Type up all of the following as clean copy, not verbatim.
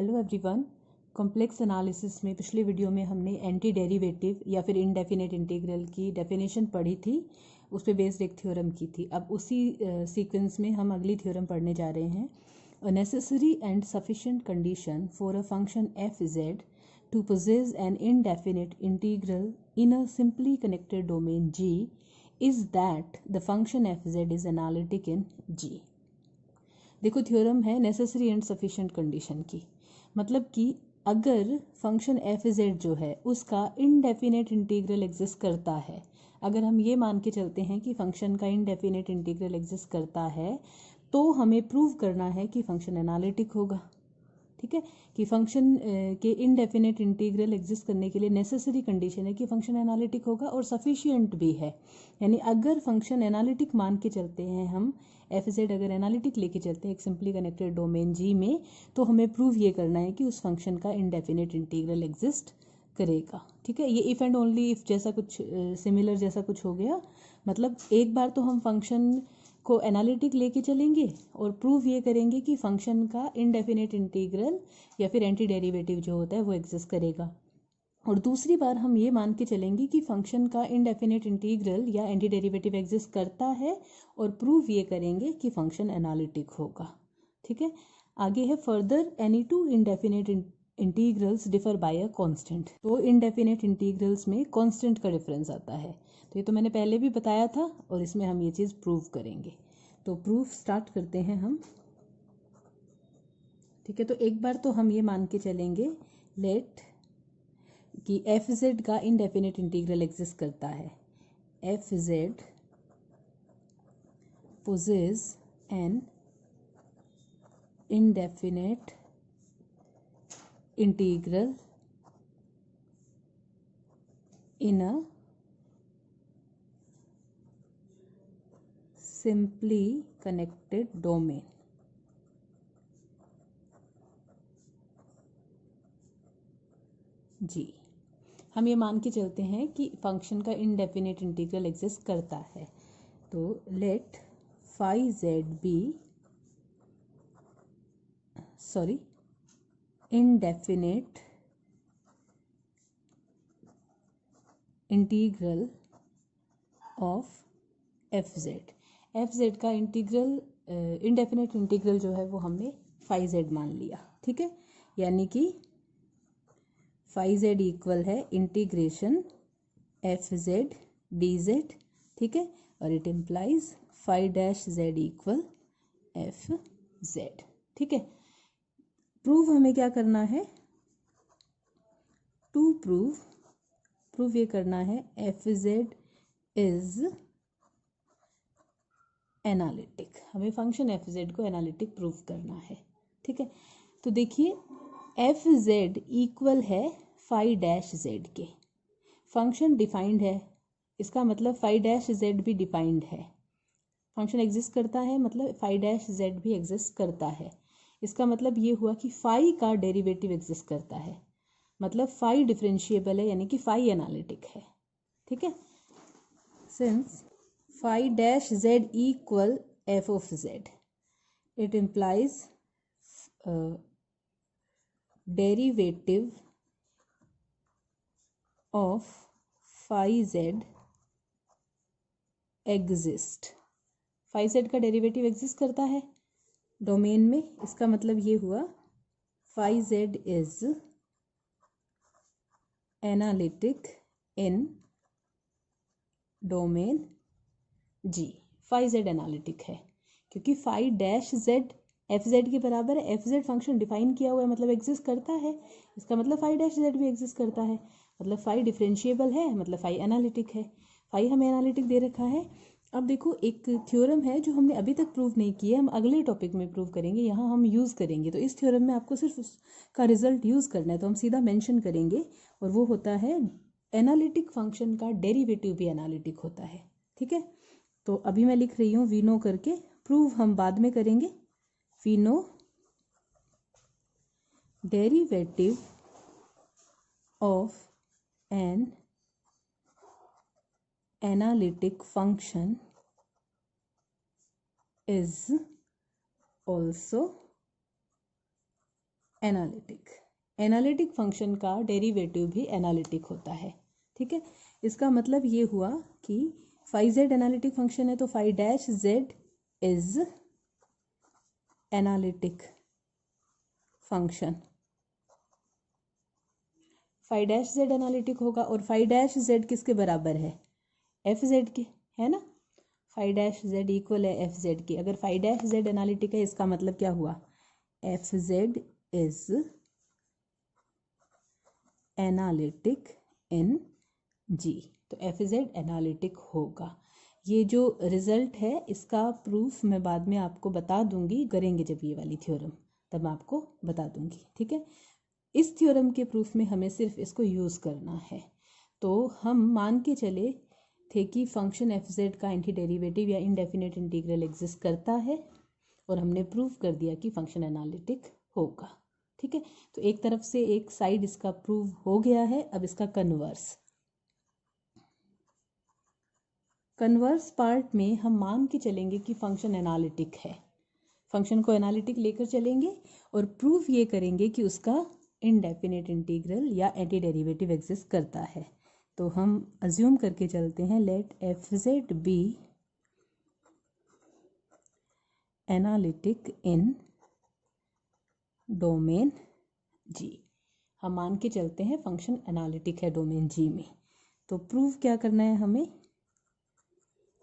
Hello everyone. Complex analysis में पिछले video में हमने एंटी डेरिवेटिव या फिर इनडेफिनेट इंटीग्रल की डेफिनेशन पढ़ी थी, उस पे बेस्ड एक थ्योरम की थी। अब उसी सीक्वेंस में हम अगली थ्योरम पढ़ने जा रहे हैं। A necessary and sufficient condition for a function f z to possess an indefinite integral in a simply connected domain G is that the function f z is analytic in G. देखो, theorem है necessary and sufficient condition की, मतलब कि अगर function f Z जो है उसका indefinite integral exist करता है, अगर हम ये मान के चलते हैं कि फंक्शन का इनडेफिनेट इंटीग्रल एग्जिस्ट करता है, तो हमें प्रूव करना है कि फंक्शन एनालिटिक होगा। ठीक है, कि फंक्शन के इनडेफिनेट इंटीग्रल एग्जिस्ट करने के लिए नेसेसरी कंडीशन है कि फंक्शन एनालिटिक होगा और सफिशिएंट भी है। यानी अगर फंक्शन एनालिटिक मान के चलते हैं हम, एफ जेड अगर एनालिटिक लेके चलते हैं एक सिंपली कनेक्टेड डोमेन जी में, तो हमें प्रूव ये करना है कि उस फंक्शन का इनडेफिनेट इंटीग्रल एग्जिस्ट करेगा। ठीक है, ये इफ़ एंड ओनली इफ़ जैसा कुछ सिमिलर जैसा कुछ हो गया। मतलब एक बार तो हम फंक्शन को एनालिटिक लेके चलेंगे और प्रूव ये करेंगे कि फंक्शन का इनडेफिनेट इंटीग्रल या फिर एंटी डेरिवेटिव जो होता है वो एग्जिस्ट करेगा, और दूसरी बार हम ये मान के चलेंगे कि फंक्शन का इनडेफिनेट इंटीग्रल या एंटी डेरिवेटिव एग्जिस्ट करता है और प्रूव ये करेंगे कि फंक्शन एनालिटिक होगा। ठीक है, आगे है further any two indefinite integrals differ by a constant. तो इनडेफिनेट इंटीग्रल्स में कांस्टेंट का डिफरेंस आता है, तो ये तो मैंने पहले भी बताया था और इसमें हम ये चीज़ प्रूव करेंगे। तो प्रूफ स्टार्ट करते हैं हम। ठीक है, तो एक बार तो हम ये मान के चलेंगे लेट कि एफ जेड का इनडेफिनेट इंटीग्रल एग्जिस्ट करता है। F z possess an indefinite integral in a simply connected domain. G, हम ये मान के चलते हैं कि फंक्शन का इनडेफिनेट इंटीग्रल एग्जिस्ट करता है। तो let phi z be indefinite integral of f z. F z का इंटीग्रल इनडेफिनेट इंटीग्रल जो है वो हमने फाई जेड मान लिया। ठीक है, यानी कि फाई जेड इक्वल है integration f z d z. ठीक है, और it implies phi dash z equal f z. ठीक है, प्रूव हमें क्या करना है, टू प्रूव ये करना है एफ जेड इज एनालिटिक। हमें फंक्शन एफ जेड को एनालिटिक प्रूव करना है। ठीक है, तो देखिए एफ जेड इक्वल है फाई डैश जेड के। फंक्शन डिफाइंड है, इसका मतलब फाई डैश जेड भी डिफाइंड है। फंक्शन एग्जिस्ट करता है मतलब फाई डैश जेड भी एग्जिस्ट करता है। इसका मतलब ये हुआ कि फाई का डेरिवेटिव एग्जिस्ट करता है, मतलब फाई डिफरेंशिएबल है, यानी कि फाई एनालिटिक है। ठीक है, since phi dash z equal f of z, it implies derivative of phi z exist। phi z का डेरिवेटिव एग्जिस्ट करता है डोमेन में, इसका मतलब ये हुआ phi z is analytic in domain G. Phi z analytic है क्योंकि phi dash z f z के बराबर है। एफ जेड फंक्शन डिफाइन किया हुआ है, मतलब एग्जिस्ट करता है। इसका मतलब फाई डैश जेड भी एग्जिस्ट करता है, मतलब फाई डिफरेंशिएबल है, मतलब फाई एनालिटिक है। फाई हमें एनालिटिक दे रखा है। अब देखो, एक थ्योरम है जो हमने अभी तक प्रूव नहीं किया, हम अगले टॉपिक में प्रूव करेंगे, यहाँ हम यूज़ करेंगे। तो इस थ्योरम में आपको सिर्फ उसका रिजल्ट यूज़ करना है, तो हम सीधा मेंशन करेंगे, और वो होता है एनालिटिक फंक्शन का डेरिवेटिव भी एनालिटिक होता है। ठीक है, तो अभी मैं लिख रही हूँ वी नो करके, प्रूव हम बाद में करेंगे। We know derivative of an analytic function is also analytic, analytic function का डेरिवेटिव भी एनालिटिक होता है। ठीक है, इसका मतलब ये हुआ कि फाई जेड एनालिटिक फंक्शन है तो phi dash z is analytic function. Phi dash z analytic होगा और फाई डैश जेड किसके बराबर है, एफ जेड के, है ना। फाई डैश जेड इक्वल है एफ जेड की। अगर फाई डैश जेड एनालिटिक है इसका मतलब क्या हुआ, F z is analytic in जी, तो एफ जेड एनालिटिक होगा। ये जो रिजल्ट है इसका प्रूफ मैं बाद में आपको बता दूंगी, करेंगे जब ये वाली थ्योरम, तब मैं आपको बता दूंगी। ठीक है, इस थ्योरम के प्रूफ में हमें सिर्फ इसको यूज़ करना है। तो हम मान के चले थे कि फंक्शन एफ जेड का एंटी डेरिवेटिव या इनडेफिनेट इंटीग्रल एग्जिस्ट करता है और हमने प्रूव कर दिया कि फंक्शन एनालिटिक होगा। ठीक है, तो एक तरफ से एक साइड इसका प्रूव हो गया है। अब इसका कन्वर्स पार्ट में हम मान के चलेंगे कि फंक्शन एनालिटिक है। फंक्शन को एनालिटिक लेकर चलेंगे और प्रूफ ये करेंगे कि उसका इनडेफिनेट इंटीग्रल या एंटी डेरिवेटिव एग्जिस्ट करता है। तो हम अज्यूम करके चलते हैं, let f z be analytic in domain G. हम मान के चलते हैं फंक्शन एनालिटिक है डोमेन जी में। तो प्रूव क्या करना है हमें,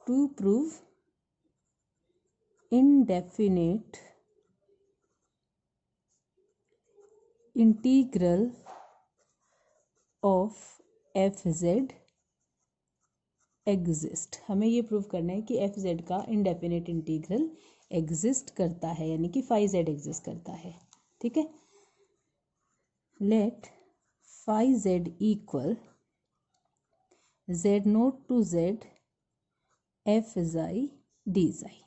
to prove indefinite integral of f z exist. हमें ये प्रूव करना है कि एफ जेड का इनडेफिनेट इंटीग्रल एग्जिस्ट करता है, यानी कि फाई जेड एग्जिस्ट करता है। ठीक है, let phi z equal z naught to z f xi d xi.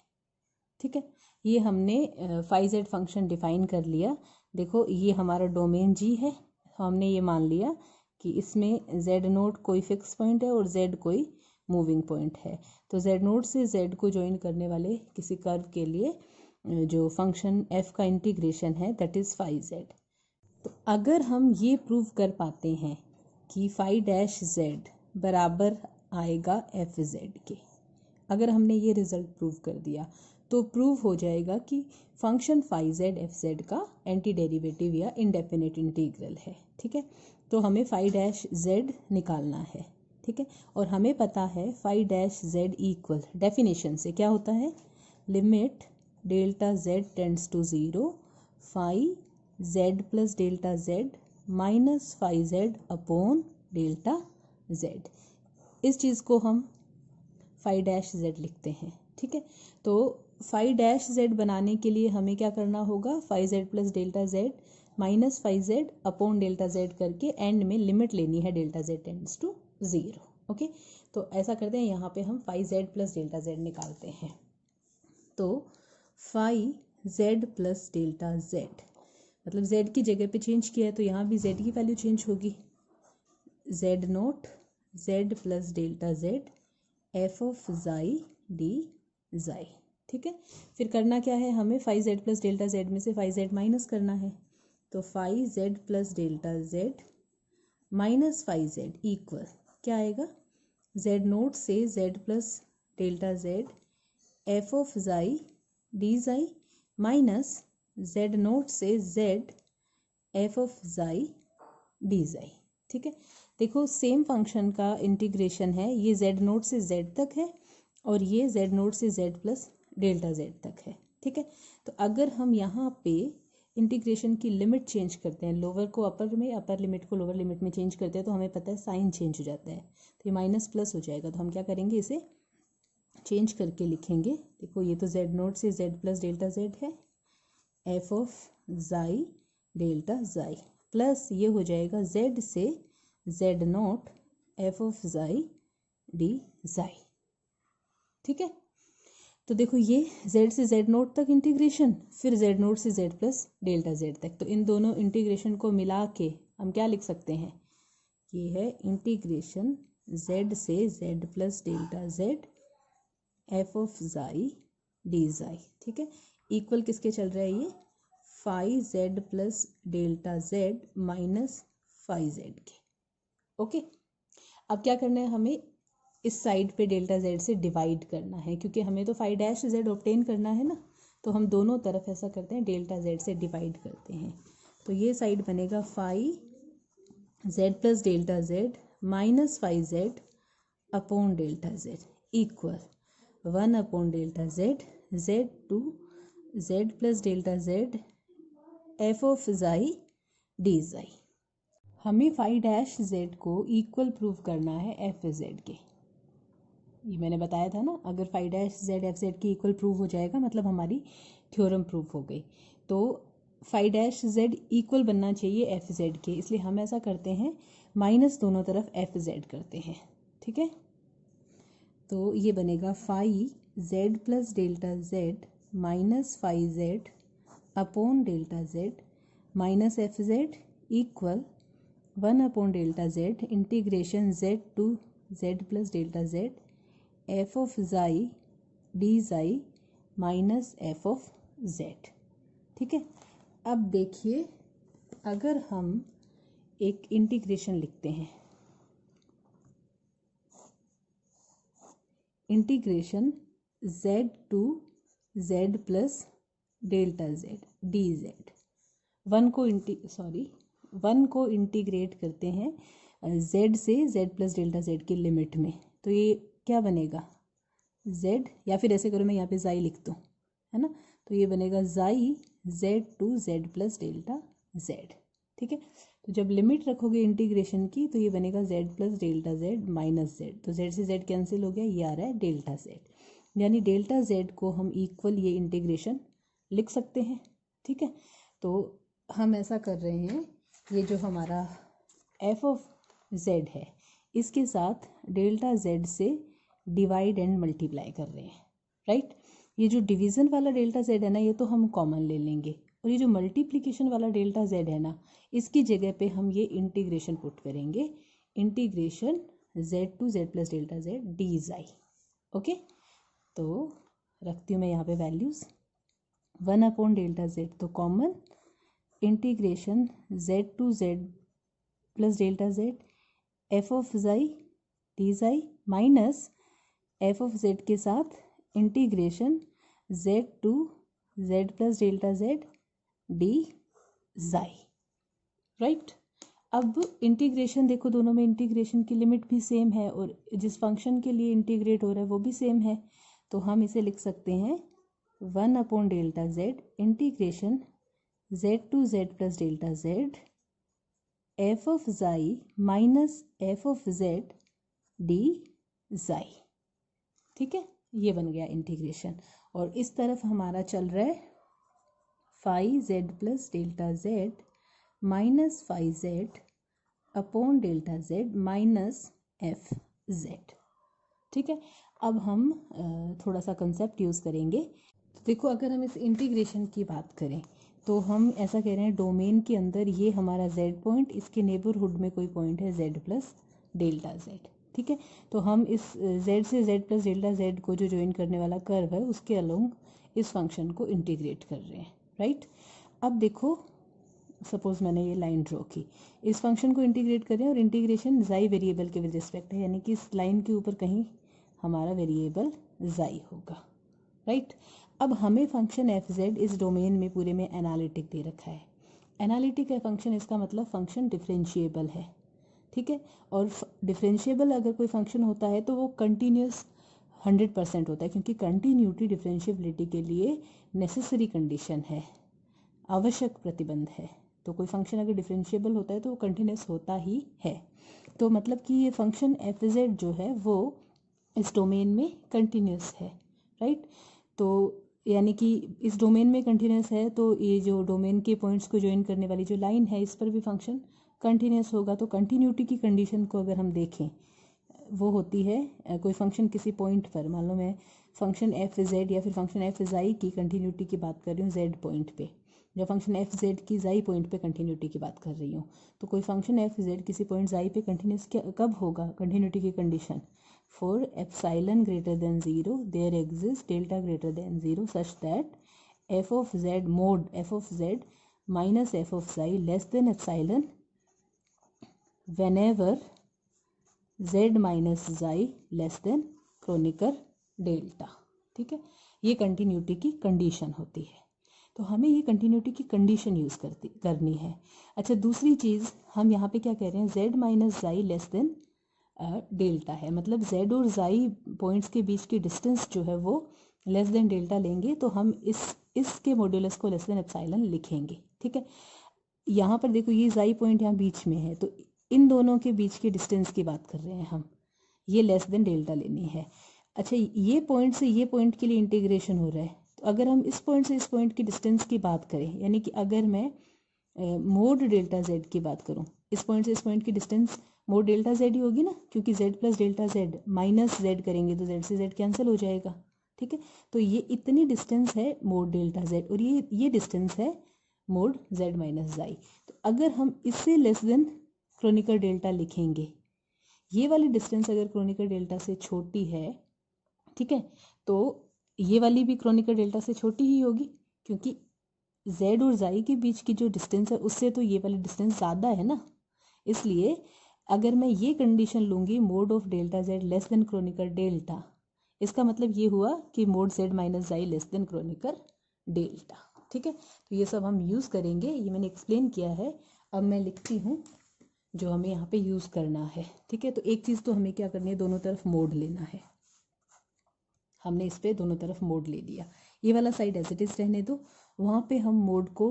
ठीक है, ये हमने फाई जेड फंक्शन डिफाइन कर लिया। देखो ये हमारा डोमेन जी है, हमने ये मान लिया कि इसमें जेड नोट कोई फिक्स पॉइंट है और जेड कोई मूविंग पॉइंट है। तो जेड नोट से जेड को ज्वाइन करने वाले किसी कर्व के लिए जो फंक्शन एफ का इंटीग्रेशन है दैट इज़ फाई जेड। तो अगर हम ये प्रूव कर पाते हैं कि फाई डैश जेड बराबर आएगा एफ जेड के, अगर हमने ये रिजल्ट प्रूव कर दिया तो प्रूव हो जाएगा कि function phi z f z का एंटी डेरिवेटिव या इनडेफिनेट इंटीग्रल है। ठीक है, तो हमें फाई डैश जेड निकालना है। ठीक है, और हमें पता है phi dash z equal, definition से क्या होता है, limit delta z tends to zero phi z plus delta z minus phi z upon delta z. इस चीज़ को हम फाई डैश जेड लिखते हैं। ठीक है, तो फाई डैश जेड बनाने के लिए हमें क्या करना होगा, phi z plus delta z minus phi z upon delta z करके एंड में लिमिट लेनी है delta z tends to zero. Okay, तो ऐसा करते हैं, यहाँ पे हम phi z plus delta z निकालते हैं। तो phi z plus delta z मतलब जेड की जगह पे चेंज किया है तो यहाँ भी जेड की वैल्यू चेंज होगी, z naught z plus delta z f of xi d xi. ठीक है, फिर करना क्या है, हमें phi z plus delta z में से फाई जेड माइनस करना है। तो phi z plus delta z minus phi z equal क्या आएगा, जेड नोट से z plus delta z f of xi d xi minus z naught से z f of xi d xi. ठीक है, देखो सेम फंक्शन का integration है, ये जेड नोट से जेड तक है और ये जेड नोट से जेड प्लस डेल्टा जेड तक है। ठीक है, तो अगर हम यहाँ पे इंटीग्रेशन की लिमिट चेंज करते हैं, लोअर को अपर में, अपर लिमिट को लोअर लिमिट में चेंज करते हैं, तो हमें पता है साइन चेंज हो जाता है, तो ये माइनस प्लस हो जाएगा। तो हम क्या करेंगे, इसे चेंज करके लिखेंगे। देखो ये तो जेड नोट से जेड प्लस डेल्टा जेड है एफ ऑफ जाई डेल्टा जाई प्लस ये हो जाएगा जेड से Z note F of xi d xi. ठीक है, तो देखो ये z से z नोट तक इंटीग्रेशन, फिर z नोट से z प्लस डेल्टा z तक, तो इन दोनों इंटीग्रेशन को मिला के हम क्या लिख सकते हैं, ये है इंटीग्रेशन z से z plus delta z f of xi d xi. ठीक है, इक्वल किसके चल रहा है, ये phi z plus delta z minus phi z के। ओके, अब क्या करना है, हमें इस साइड पे डेल्टा जेड से डिवाइड करना है, क्योंकि हमें तो फाई डैश जेड ऑब्टेन करना है ना। तो हम दोनों तरफ ऐसा करते हैं, डेल्टा जेड से डिवाइड करते हैं। तो ये साइड बनेगा phi z plus delta z minus phi z upon delta z equal 1 upon delta z z to z plus delta z f of xi d xi. हमें फाई डैश जेड को equal prove करना है f z के। ये मैंने बताया था ना, अगर phi dash z f z के इक्वल प्रूव हो जाएगा मतलब हमारी थ्योरम प्रूव हो गई। तो फाई डैश जेड इक्वल बनना चाहिए एफ जेड के, इसलिए हम ऐसा करते हैं माइनस दोनों तरफ एफ जेड करते हैं। ठीक है, तो ये बनेगा phi z plus delta z minus phi z upon delta z minus f z equal 1 upon delta z integration z to z plus delta z f of xi d xi minus f of z. ठीक है, अब देखिए, अगर हम एक integration लिखते हैं, integration z to z plus delta z d z, one को इंटीग्रेट करते हैं z से z प्लस डेल्टा z की लिमिट में। तो ये क्या बनेगा, z, या फिर ऐसे करो मैं यहाँ पे जाई लिख दूँ, है ना। तो ये बनेगा xi z to z plus delta z। ठीक है, तो जब लिमिट रखोगे इंटीग्रेशन की तो ये बनेगा z plus delta z minus z। तो z से z कैंसिल हो गया, ये आ रहा है डेल्टा z, यानी डेल्टा z को हम इक्वल ये इंटीग्रेशन लिख सकते हैं। ठीक है, तो हम ऐसा कर रहे हैं, ये जो हमारा एफ ऑफ जेड है इसके साथ डेल्टा जेड से डिवाइड एंड मल्टीप्लाई कर रहे हैं, राइट। ये जो डिवीज़न वाला डेल्टा जेड है ना, ये तो हम कॉमन ले लेंगे, और ये जो मल्टीप्लिकेशन वाला डेल्टा जेड है ना, इसकी जगह पे हम ये इंटीग्रेशन पुट करेंगे, integration z to z plus delta z d xi. Okay, तो रखती हूँ मैं यहाँ पे वैल्यूज़, 1 अपॉन डेल्टा जेड तो common, integration z to z plus delta z f of xi d xi minus f of z के साथ integration z to z plus delta z d xi, right. अब integration देखो, दोनों में integration की limit भी same है और जिस फंक्शन के लिए इंटीग्रेट हो रहा है वो भी सेम है। तो हम इसे लिख सकते हैं 1 upon delta z integration z to z plus delta z f of xi minus f of z d xi. ठीक है, ये बन गया इंटीग्रेशन, और इस तरफ हमारा चल रहा है phi z plus delta z minus phi z upon delta z minus f z. ठीक है, अब हम थोड़ा सा कंसेप्ट यूज़ करेंगे। तो देखो, अगर हम इस इंटीग्रेशन की बात करें तो हम ऐसा कह रहे हैं, डोमेन के अंदर ये हमारा z पॉइंट, इसके नेबरहुड में कोई पॉइंट है z प्लस डेल्टा z। ठीक है, तो हम इस z से z प्लस डेल्टा z को जो ज्वाइन करने वाला कर्व है उसके अलोंग इस फंक्शन को इंटीग्रेट कर रहे हैं, राइट। अब देखो, सपोज मैंने ये लाइन ड्रॉ की, इस फंक्शन को इंटीग्रेट करें और इंटीग्रेशन जाई वेरिएबल के विद रिस्पेक्ट है, यानी कि इस लाइन के ऊपर कहीं हमारा वेरिएबल जाई होगा, राइट। अब हमें फंक्शन एफ जेड इस डोमेन में पूरे में एनालिटिक दे रखा है। एनालिटिक है फंक्शन, इसका मतलब फंक्शन डिफरेंशिएबल है। ठीक है, और डिफरेंशिएबल अगर कोई फंक्शन होता है तो वो कंटिन्यूस 100% होता है, क्योंकि कंटिन्यूटी डिफरेंशिएबिलिटी के लिए नेसेसरी कंडीशन है, आवश्यक प्रतिबंध है। तो कोई फंक्शन अगर डिफरेंशिएबल होता है तो वो कंटिन्यूस होता ही है। तो मतलब कि ये फंक्शन एफ जेड जो है वो इस डोमेन में कंटिन्यूस है, राइट। तो यानी कि इस डोमेन में कंटिन्यूस है, तो ये जो डोमेन के पॉइंट्स को ज्वाइन करने वाली जो लाइन है इस पर भी फंक्शन कंटिन्यूस होगा। तो कंटिन्यूटी की कंडीशन को अगर हम देखें, वो होती है कोई फंक्शन किसी पॉइंट पर, मान लो मैं फंक्शन एफ जेड या फिर फंक्शन एफ जाई की कंटिन्यूटी की बात कर रही हूँ जेड पॉइंट पे, या फंक्शन एफ जेड की जाई पॉइंट पे कंटिन्यूटी की बात कर रही हूँ। तो कोई फंक्शन एफ जेड किसी पॉइंट जाई पे कंटिन्यूस कब होगा, कंटिन्यूटी की condition, for epsilon greater than 0 there exists delta greater than 0 such that f of z mod f of z minus f of xi less than epsilon whenever z minus xi less than Kronecker delta. ठीक है, ये continuity की condition होती है। तो हमें ये continuity की कंडीशन यूज़ करनी है। अच्छा, दूसरी चीज़ हम यहाँ पे क्या कह रहे हैं, z minus xi less then delta है, मतलब z और जाई पॉइंट्स के बीच की डिस्टेंस जो है वो लेस देन डेल्टा लेंगे तो हम इसके मॉड्यूलस को लेस देन एप्सिलॉन लिखेंगे। ठीक है, यहाँ पर देखो ये जाई पॉइंट यहाँ बीच में है, तो इन दोनों के बीच के डिस्टेंस की बात कर रहे हैं हम, ये लेस देन डेल्टा लेनी है। अच्छा, ये पॉइंट से ये पॉइंट के लिए इंटीग्रेशन हो रहा है, तो अगर हम इस पॉइंट से इस पॉइंट की डिस्टेंस की बात करें, यानी कि अगर मैं मोड डेल्टा जेड की बात करूं, इस पॉइंट से इस पॉइंट की डिस्टेंस मोड डेल्टा जेड ही होगी ना, क्योंकि Z plus delta z minus Z करेंगे तो जेड से जेड कैंसिल हो जाएगा। ठीक है, तो ये इतनी डिस्टेंस है मोड डेल्टा जेड और ये डिस्टेंस है मोड जेड माइनस जाई। तो अगर हम इससे लेस देन क्रोनिकर डेल्टा लिखेंगे, ये वाली डिस्टेंस अगर क्रोनिकर डेल्टा से छोटी है, ठीक है, तो ये वाली भी क्रोनिकर डेल्टा से छोटी ही होगी, क्योंकि z और जाई के बीच की जो डिस्टेंस है उससे तो ये वाली डिस्टेंस ज़्यादा है ना। इसलिए अगर मैं ये कंडीशन लूँगी mod of delta z less than Kronecker delta, इसका मतलब ये हुआ कि mod z minus xi less than Kronecker delta. ठीक है, तो ये सब हम यूज़ करेंगे, ये मैंने एक्सप्लेन किया है। अब मैं लिखती हूँ जो हमें यहाँ पे यूज़ करना है। ठीक है, तो एक चीज़ तो हमें क्या करनी है, दोनों तरफ मोड लेना है। हमने इस पे दोनों तरफ मोड ले लिया, ये वाला साइड एज इट इज़ रहने दो, वहाँ पे हम मोड को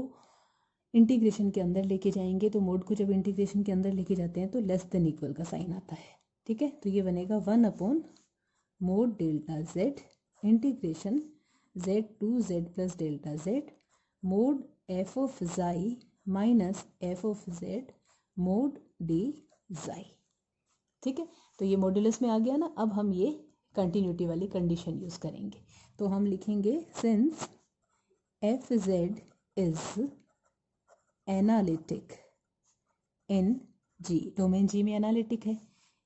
इंटीग्रेशन के अंदर लेके जाएंगे। तो मोड को जब इंटीग्रेशन के अंदर लेके जाते हैं तो लेस देन इक्वल का साइन आता है। ठीक है, तो ये बनेगा 1 mod delta z integration z to z plus delta z mod f of xi minus f of z mod d xi. ठीक है, तो ये मॉड्यूलस में आ गया ना। अब हम ये कंटिन्यूटी वाली कंडीशन यूज़ करेंगे, तो हम लिखेंगे since f z is analytic in G, domain G में एनालिटिक है,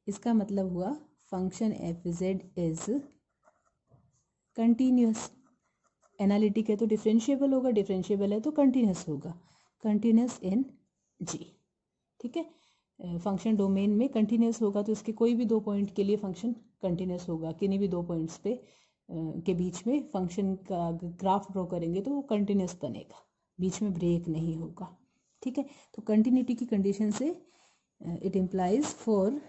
इसका मतलब हुआ function f z is continuous. Analytic है तो डिफरेंशिएबल होगा, डिफरेंशिएबल है तो कंटिन्यूस होगा, कंटिन्यूस इन जी। ठीक है, फंक्शन डोमेन में कंटिन्यूस होगा तो इसके कोई भी दो पॉइंट के लिए फंक्शन कंटिन्यूस होगा, किन्हीं भी दो पॉइंट्स पे के बीच में फंक्शन का ग्राफ ड्रॉ करेंगे तो वो कंटिन्यूस बनेगा, बीच में ब्रेक नहीं होगा। ठीक है, तो कंटिन्यूटी की कंडीशन से it implies for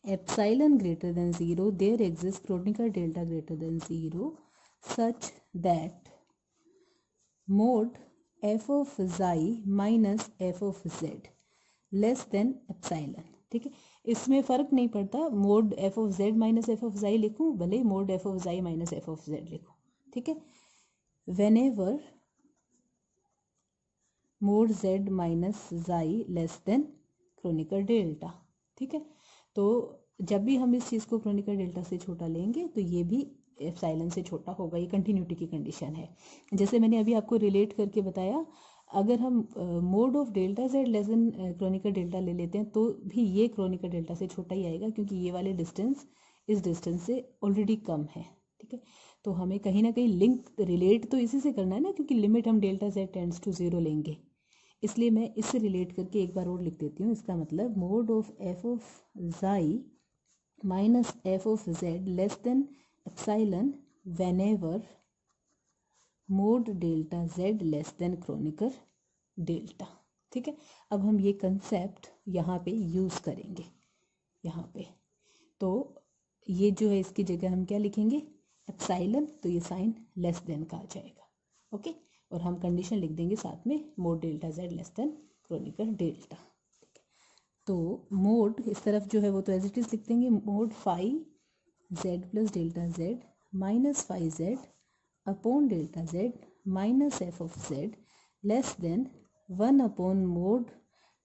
epsilon greater than 0 there exist Kronecker delta greater than 0 such that mod f of xi minus f of z less than epsilon. ठीक है, इसमें फ़र्क नहीं पड़ता mod f of z minus f of xi लिखूँ, भले ही mod f of xi minus f of z लिखूँ। ठीक है, whenever mod z minus xi less than Kronecker delta. ठीक है, तो जब भी हम इस चीज़ को क्रोनिकर डेल्टा से छोटा लेंगे तो ये भी एप्सिलॉन से छोटा होगा, ये कंटिन्यूटी की कंडीशन है। जैसे मैंने अभी आपको रिलेट करके बताया, अगर हम mod of delta z less than Kronecker delta ले लेते हैं तो भी ये क्रोनिकर डेल्टा से छोटा ही आएगा, क्योंकि ये वाले डिस्टेंस इस डिस्टेंस से ऑलरेडी कम है। ठीक है, तो हमें कहीं ना कहीं लिंक रिलेट तो इसी से करना है ना, क्योंकि लिमिट हम डेल्टा जेड टेंड्स टू 0 लेंगे, इसलिए मैं इससे रिलेट करके एक बार और लिख देती हूँ। इसका मतलब mod of f of xi minus f of z less than epsilon whenever mod delta z less than Kronecker delta. ठीक है, अब हम ये कंसेप्ट यहाँ पे यूज़ करेंगे। यहाँ पे तो ये जो है इसकी जगह हम क्या लिखेंगे, एप्सिलॉन, तो ये साइन लेस देन का आ जाएगा। ओके, और हम कंडीशन लिख देंगे साथ में mod delta z less than Kronecker delta. ठीक है, तो मोड इस तरफ जो है वो तो एज इट इज़ लिख देंगे, mod phi z plus delta z minus phi z upon delta z minus f of z less than 1 mod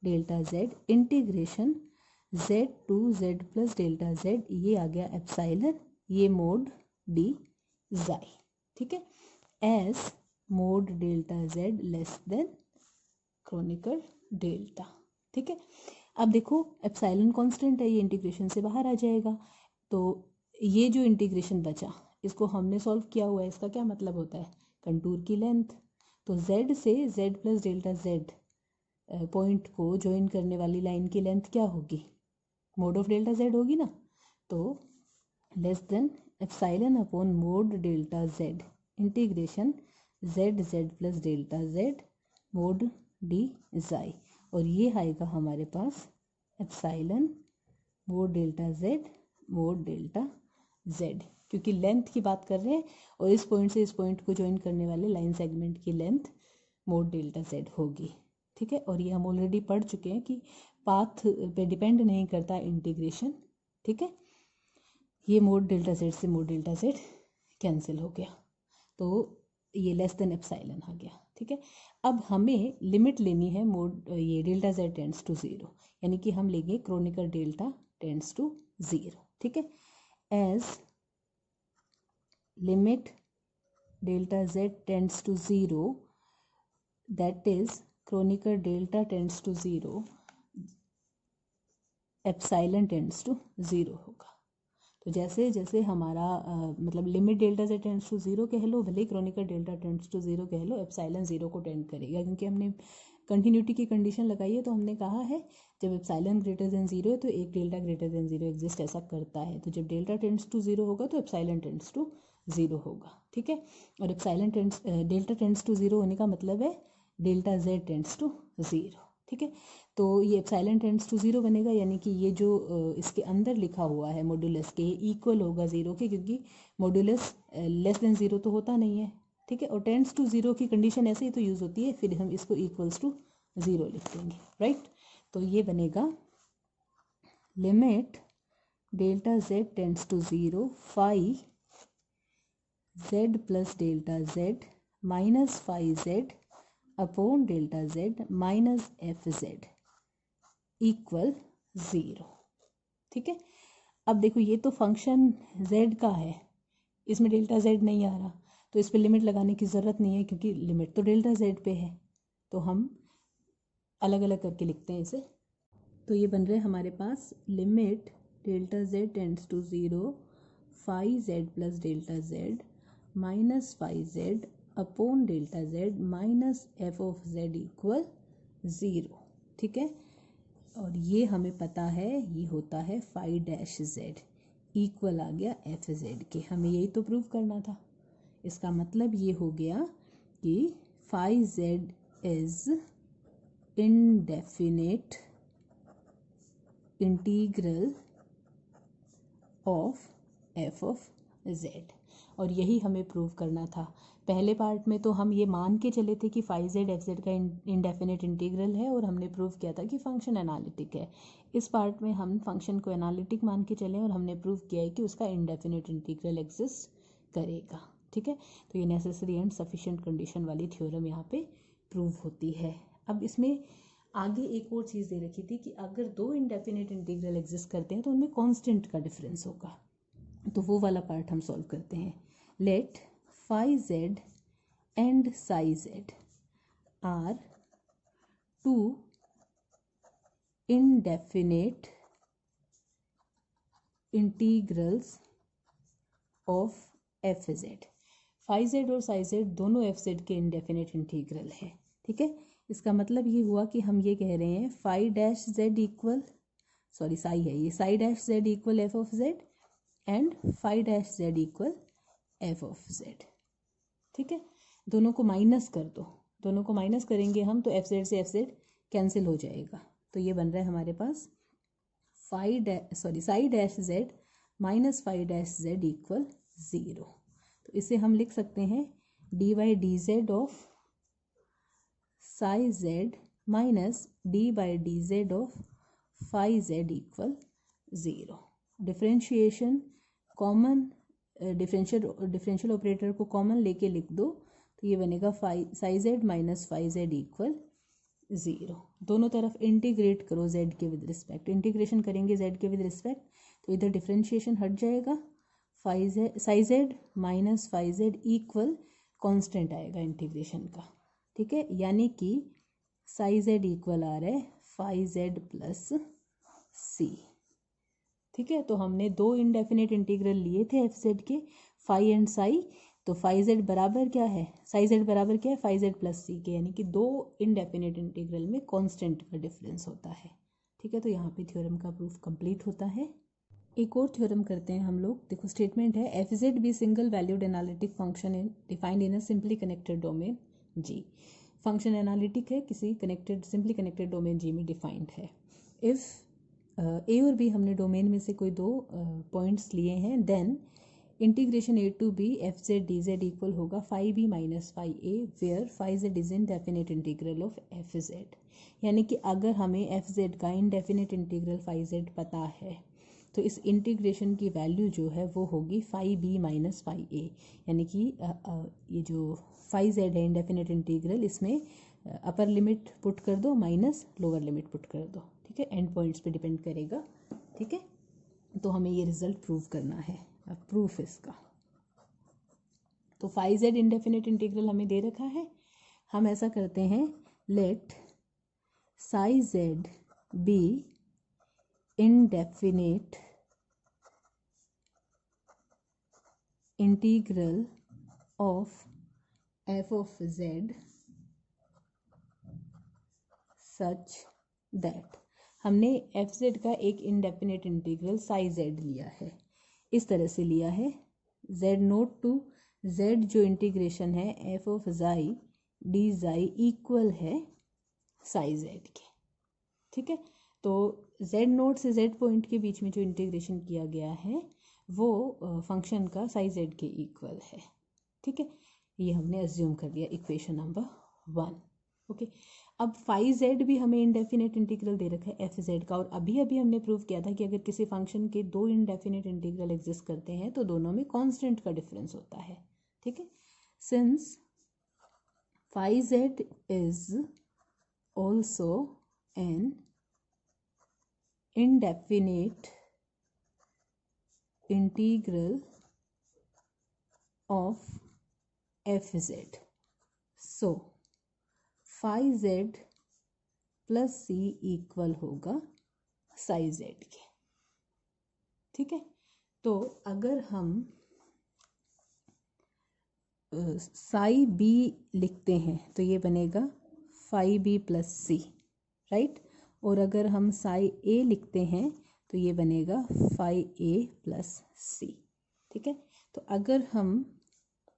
delta z integration z to z plus delta z, ये आ गया epsilon, ये mode d xi. ठीक है, as mod delta z less than Kronecker delta. ठीक है, अब देखो एप्सिलॉन कांस्टेंट है, ये इंटीग्रेशन से बाहर आ जाएगा, तो ये जो इंटीग्रेशन बचा इसको हमने सॉल्व किया हुआ है, इसका क्या मतलब होता है, कंटूर की लेंथ। तो z से z plus delta z point को ज्वाइन करने वाली लाइन की लेंथ क्या होगी, मोड ऑफ डेल्टा z होगी ना। तो less than epsilon upon mod delta z integration z plus delta z mod d xi, और ये आएगा हमारे पास epsilon mod delta z mod delta z, क्योंकि लेंथ की बात कर रहे हैं और इस पॉइंट से इस पॉइंट को ज्वाइन करने वाले लाइन सेगमेंट की लेंथ मोड डेल्टा z होगी। ठीक है, और ये हम ऑलरेडी पढ़ चुके हैं कि पाथ पे डिपेंड नहीं करता इंटीग्रेशन। ठीक है, ये मोड डेल्टा z से मोड डेल्टा z कैंसिल हो गया, तो ये लेस देन एप्सिलॉन आ गया। ठीक है, अब हमें लिमिट लेनी है मोड ये डेल्टा z टेंड्स टू 0, यानी कि हम लेंगे क्रोनिकर डेल्टा टेंड्स टू 0। ठीक है, as limit delta z tends to 0, that is Kronecker delta tends to 0, epsilon tends to 0 होगा। तो जैसे जैसे हमारा मतलब limit delta z tends to 0 कह लो, भले ही क्रोनिकर डेल्टा टेंड्स टू 0 कह लो, एप्सिलॉन 0 को टेंड करेगा, क्योंकि हमने कंटिन्यूटी की कंडीशन लगाई है। तो हमने कहा है जब एप्सिलॉन ग्रेटर देन 0 है तो एक डेल्टा ग्रेटर देन 0 एग्जिस्ट ऐसा करता है। तो जब डेल्टा टेंड्स टू 0 होगा तो एप्सिलॉन टेंड्स टू 0 होगा। ठीक है, और epsilon tends delta tends to 0 होने का मतलब है डेल्टा z टेंड्स टू 0। ठीक है, तो ये एप्सिलॉन टेंड्स टू 0 बनेगा, यानी कि ये जो इसके अंदर लिखा हुआ है मॉड्यूलस के इक्वल होगा 0 के, क्योंकि मॉड्यूलस लेस देन 0 तो होता नहीं है। ठीक है, और टेंड्स टू 0 की कंडीशन ऐसे ही तो यूज़ होती है, फिर हम इसको इक्वल्स टू 0 लिख देंगे। राइट, तो ये बनेगा limit delta z tends to 0 phi z plus delta z minus phi z upon delta z minus f z equal 0। ठीक है, अब देखो ये तो फंक्शन z का है, इसमें डेल्टा z नहीं आ रहा, तो इस पर लिमिट लगाने की ज़रूरत नहीं है, क्योंकि लिमिट तो डेल्टा z पे है। तो हम अलग अलग करके लिखते हैं इसे। तो ये बन रहे हमारे पास limit delta z tends to 0 phi z plus delta z minus phi z upon delta z minus f of z equal 0। ठीक है, और ये हमें पता है ये होता है फाई डैश z इक्वल आ गया एफ z के, हमें यही तो प्रूव करना था। इसका मतलब ये हो गया कि phi z is indefinite integral of f of z, और यही हमें प्रूव करना था। पहले पार्ट में तो हम ये मान के चले थे कि फाई z एफ जेड का इंडेफिनेट इंटीग्रल है, और हमने प्रूव किया था कि फंक्शन एनालिटिक है। इस पार्ट में हम फंक्शन को एनालिटिक मान के चले और हमने प्रूव किया है कि उसका इंडेफिनेट इंटीग्रल एग्जिस्ट करेगा। ठीक है, तो ये नेसेसरी एंड सफिशिएंट कंडीशन वाली थ्योरम यहाँ पे प्रूव होती है। अब इसमें आगे एक और चीज़ दे रखी थी कि अगर दो इंडेफिनेट इंटीग्रल एग्जिस्ट करते हैं तो उनमें कांस्टेंट का डिफरेंस होगा, तो वो वाला पार्ट हम सॉल्व करते हैं। Let phi z and psi z are two indefinite integrals of f z. Phi z और साई जेड दोनों एफ जेड के इंडेफिनेट इंटीग्रल है। ठीक है, इसका मतलब ये हुआ कि हम ये कह रहे हैं phi dash z equal psi है ये, psi dash z equal f of z and phi dash z equal f of z. ठीक है, दोनों को माइनस कर दो, दोनों को माइनस करेंगे हम तो एफ जेड से एफ जेड कैंसिल हो जाएगा। तो ये बन रहा है हमारे पास psi dash z minus phi dash z equal 0। तो इसे हम लिख सकते हैं d by d z of psi z minus d by d z of phi z equal 0। Differentiation common differential operator को कॉमन लेके लिख दो, तो ये बनेगा psi z minus phi z equal 0। दोनों तरफ इंटीग्रेट करो z के विद रिस्पेक्ट, इंटीग्रेशन करेंगे z के विद रिस्पेक्ट तो इधर डिफरेंशिएशन हट जाएगा, psi z minus phi z equal constant आएगा इंटीग्रेशन का। ठीक है, यानी कि साई जेड इक्वल आ रहा है फाई जेड प्लस सी। ठीक है, तो हमने दो इनडेफिनेट इंटीग्रल लिए थे एफ जेड के, फाई एंड साई, तो फाई जेड बराबर क्या है, साई जेड बराबर क्या है, फाई जेड प्लस सी के, यानी कि दो इनडेफिनेट इंटीग्रल में कांस्टेंट का डिफरेंस होता है। ठीक है, तो यहाँ पे थ्योरम का प्रूफ कंप्लीट होता है। एक और थ्योरम करते हैं हम लोग। देखो स्टेटमेंट है f z be single valued analytic function in defined in a simply connected domain G. Function analytic है, किसी connected simply connected domain G में डिफाइंड है। इफ़ ए और बी हमने डोमेन में से कोई दो पॉइंट्स लिए हैं, then integration a to b f z d z equal होगा phi b minus phi a, where phi z is indefinite integral of f z. यानी कि अगर हमें एफ जेड का इनडेफिनेट इंटीग्रल फाई जेड पता है तो इस इंटीग्रेशन की वैल्यू जो है वो होगी फाई बी माइनस फाई ए, यानी कि ये जो फाई जेड है इनडेफिनेट इंटीग्रल, इसमें अपर लिमिट पुट कर दो माइनस लोअर लिमिट पुट कर दो। ठीक है, एंड पॉइंट्स पे डिपेंड करेगा। ठीक है, तो हमें ये रिजल्ट प्रूव करना है। अब प्रूफ इसका, तो फाई जेड इनडेफिनेट इंटीग्रल हमें दे रखा है। हम ऐसा करते हैं, let psi z be indefinite integral of f of z such that हमने एफ जेड का एक इंडेफिनेट इंटीग्रल साई जेड लिया है, इस तरह से लिया है जेड नोट टू जेड जो इंटीग्रेशन है एफ ऑफ जाई डी जाई इक्वल है साई जेड के। ठीक है, तो z नोट से z पॉइंट के बीच में जो इंटीग्रेशन किया गया है वो फंक्शन का साई z के इक्वल है। ठीक है, ये हमने अज्यूम कर लिया इक्वेशन नंबर 1। ओके, अब फाई z भी हमें इनडेफिनेट इंटीग्रल दे रखा है एफ z का, और अभी अभी हमने प्रूव किया था कि अगर किसी फंक्शन के दो इनडेफिनेट इंटीग्रल एग्जिस्ट करते हैं तो दोनों में कांस्टेंट का डिफरेंस होता है। ठीक है, since phi z is also an indefinite integral of fz, so phi z plus c equal होगा साई z के। ठीक है, तो अगर हम साई b लिखते हैं तो ये बनेगा फाई b प्लस सी, राइट। और अगर हम साई ए लिखते हैं तो ये बनेगा फाई ए प्लस सी। ठीक है, तो अगर हम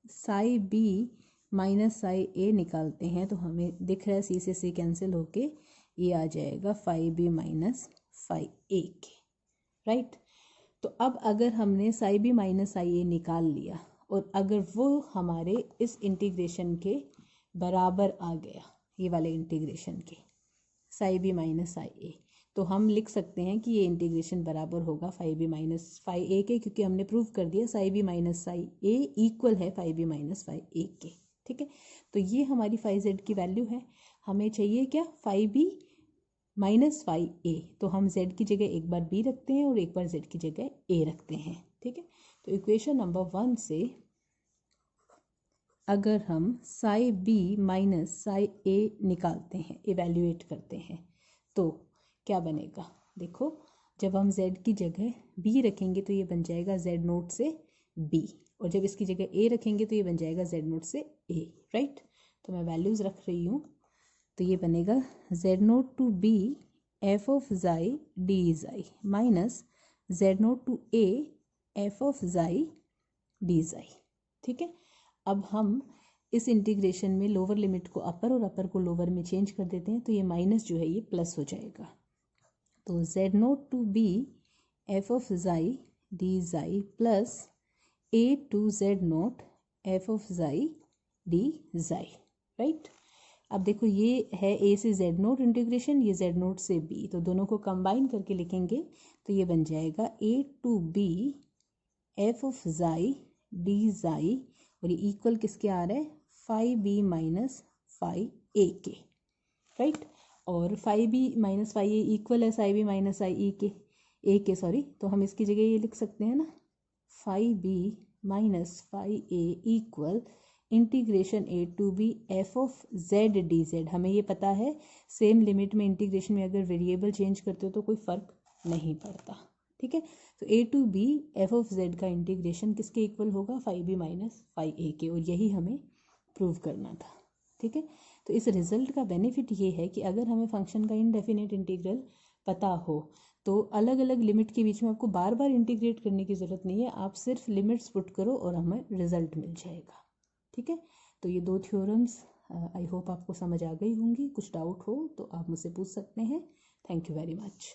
साई बी माइनस साई ए निकालते हैं तो हमें दिख रहा है सी से सी कैंसिल होके ये आ जाएगा फाई बी माइनस फाई ए के, राइट। तो अब अगर हमने साई बी माइनस साई ए निकाल लिया और अगर वो हमारे इस इंटीग्रेशन के बराबर आ गया, ये वाले इंटीग्रेशन के साई बी माइनस साई ए, तो हम लिख सकते हैं कि ये इंटीग्रेशन बराबर होगा फाई बी माइनस फाई ए के, क्योंकि हमने प्रूव कर दिया साई बी माइनस साई ए इक्वल है फाई बी माइनस फाई ए के। ठीक है, तो ये हमारी फाई जेड की वैल्यू है। हमें चाहिए क्या, फाई बी माइनस फाई ए, तो हम जेड की जगह एक बार बी रखते हैं और एक बार जेड की जगह ए रखते हैं। ठीक है, तो इक्वेशन नंबर 1 से अगर हम साई बी माइनस साई ए निकालते हैं, इवेल्युएट करते हैं, तो क्या बनेगा। देखो, जब हम z की जगह b रखेंगे तो ये बन जाएगा z नोट से b, और जब इसकी जगह a रखेंगे तो ये बन जाएगा z नोट से a, राइट। तो मैं वैल्यूज़ रख रही हूँ, तो ये बनेगा z naught to b f of xi d जाई minus z naught to a f of xi d जाई। ठीक है, अब हम इस इंटीग्रेशन में लोअर लिमिट को अपर और अपर को लोअर में चेंज कर देते हैं, तो ये माइनस जो है ये प्लस हो जाएगा। तो z naught to b f of xi d जाई plus a to z naught f of xi d जाई, राइट। अब देखो, ये है a से z नोट इंटीग्रेशन, ये z नोट से b, तो दोनों को कंबाइन करके लिखेंगे तो ये बन जाएगा a to b f of xi d जाई, और ये इक्वल किसके आ रहा है, फाई बी माइनस फाई ए के, राइट। और phi b minus phi a equal है साई बी माइनस साई ए के, सॉरी। तो हम इसकी जगह ये लिख सकते हैं ना, phi b minus phi a equal integration a to b f of z d z. हमें ये पता है सेम लिमिट में इंटीग्रेशन में अगर वेरिएबल चेंज करते हो तो कोई फ़र्क नहीं पड़ता, ठीक है। तो a to b f of z का इंटीग्रेशन किसके इक्वल होगा, phi b minus phi a के, और यही हमें प्रूव करना था। ठीक है। तो इस रिजल्ट का बेनिफिट ये है कि अगर हमें फंक्शन का इनडेफिनेट इंटीग्रल पता हो तो अलग अलग लिमिट के बीच में आपको बार बार इंटीग्रेट करने की ज़रूरत नहीं है, आप सिर्फ लिमिट्स पुट करो और हमें रिजल्ट मिल जाएगा। ठीक है। तो ये दो थ्योरम्स आई होप आपको समझ आ गई होंगी। कुछ डाउट हो तो आप मुझसे पूछ सकते हैं। Thank you very much.